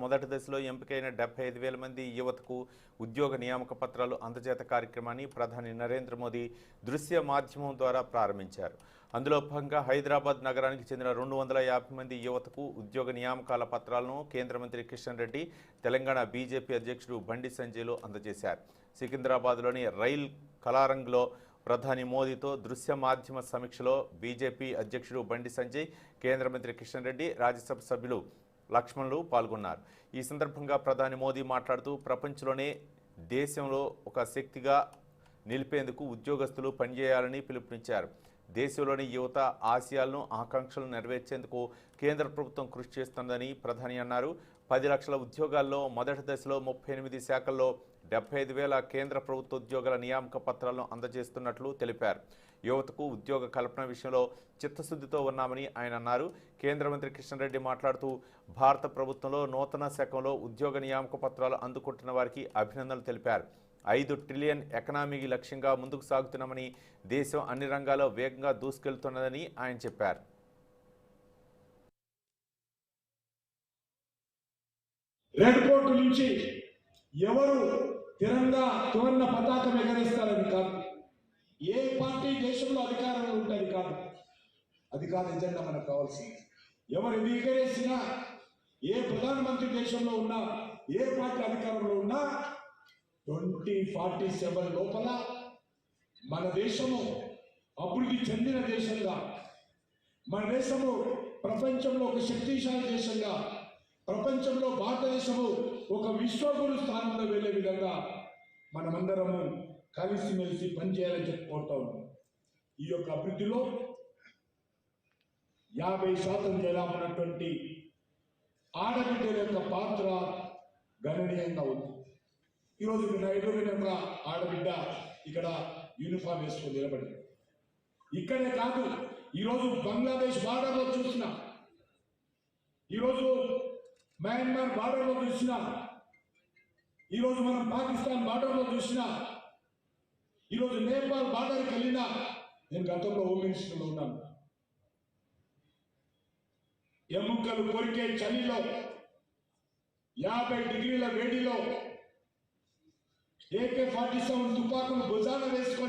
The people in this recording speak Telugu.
మొదటి దశలో ఎంపికైన 75,000 మంది యువతకు ఉద్యోగ నియామక పత్రాలు అందజేత కార్యక్రమాన్ని ప్రధాని నరేంద్ర మోదీ దృశ్య మాధ్యమం ద్వారా ప్రారంభించారు. అందులో భాగంగా హైదరాబాద్ నగరానికి చెందిన 250 మంది యువతకు ఉద్యోగ నియామకాల పత్రాలను కేంద్ర మంత్రి కిషన్ రెడ్డి, తెలంగాణ బీజేపీ అధ్యక్షుడు బండి సంజయ్లు అందజేశారు. సికింద్రాబాద్లోని రైల్ కలారంగ్లో ప్రధాని మోదీతో దృశ్య మాధ్యమ సమీక్షలో బీజేపీ అధ్యక్షుడు బండి సంజయ్, కేంద్ర మంత్రి కిషన్ రెడ్డి, రాజ్యసభ సభ్యులు లక్ష్మణులు పాల్గొన్నారు. ఈ సందర్భంగా ప్రధాని మోదీ మాట్లాడుతూ ప్రపంచంలోనే దేశంలో ఒక శక్తిగా నిలిపేందుకు ఉద్యోగస్తులు పనిచేయాలని పిలుపునిచ్చారు. దేశంలోని యువత ఆశయాలను, ఆకాంక్షలను నెరవేర్చేందుకు కేంద్ర ప్రభుత్వం కృషి చేస్తుందని ప్రధాని అన్నారు. 10 లక్షల ఉద్యోగాల్లో మొదటి దశలో 38 శాఖల్లో 75,000 కేంద్ర ప్రభుత్వ ఉద్యోగాల నియామక పత్రాలను అందజేస్తున్నట్లు తెలిపారు. యువతకు ఉద్యోగ కల్పన విషయంలో చిత్తశుద్ధితో ఉన్నామని ఆయన అన్నారు. కేంద్ర మంత్రి కిషన్ రెడ్డి మాట్లాడుతూ భారత ప్రభుత్వంలో నూతన శకంలో ఉద్యోగ నియామక పత్రాలు అందుకుంటున్న వారికి అభినందనలు తెలిపారు. 5 ట్రిలియన్ ఎకనామీ లక్ష్యంగా ముందుకు సాగుతున్నామని, దేశం అన్ని రంగాల్లో వేగంగా దూసుకెళ్తున్నదని ఆయన చెప్పారు. రెడ్ కోర్టు నుంచి ఎవరు త్రివర్ణ పతాకం ఎగరేస్తారని కాదు, ఏ పార్టీ దేశంలో అధికారంలో ఉంటుంది కాదు, అది కాదు ఎజెండా మనకు కావాల్సింది. ఎవరు ఎగరేసినా, ఏ ప్రధానమంత్రి దేశంలో ఉన్నా, ఏ పార్టీ అధికారంలో ఉన్నా 2047 లోపల మన దేశము అభివృద్ధి చెందిన దేశంగా, మన దేశము ప్రపంచంలో ఒక శక్తిశాలి దేశంగా, ప్రపంచంలో భారతదేశము ఒక విశ్వగురు స్థానంలో వెళ్ళే విధంగా మనమందరము కలిసిమెలిసి పనిచేయాలని చెప్పుకుంటా ఉన్నాం. ఈ యొక్క అభివృద్ధిలో 50% జనాభాన్నటువంటి ఆడబిడ్డల యొక్క పాత్ర గణనీయంగా ఉంది. ఈరోజు నా ఎదురుగా ఒక ఆడబిడ్డ ఇక్కడ యూనిఫామ్ వేసుకొని నిలబడింది. ఇక్కడే కాదు, ఈరోజు బంగ్లాదేశ్ బార్డర్లో చూసిన, ఈరోజు మయన్మార్ బార్డర్లో చూసిన, ఈరోజు మనం పాకిస్తాన్ బార్డర్లో చూసిన, ఈరోజు నేపాల్ బార్డర్కి వెళ్ళినా, నేను గతంలో హోమ్ మినిస్టర్లో ఉన్నాను. ఎముకలు కొరికే చలిలో 50 డిగ్రీల వేడిలో AK-47 తుపాకులు భుజాన వేసుకొని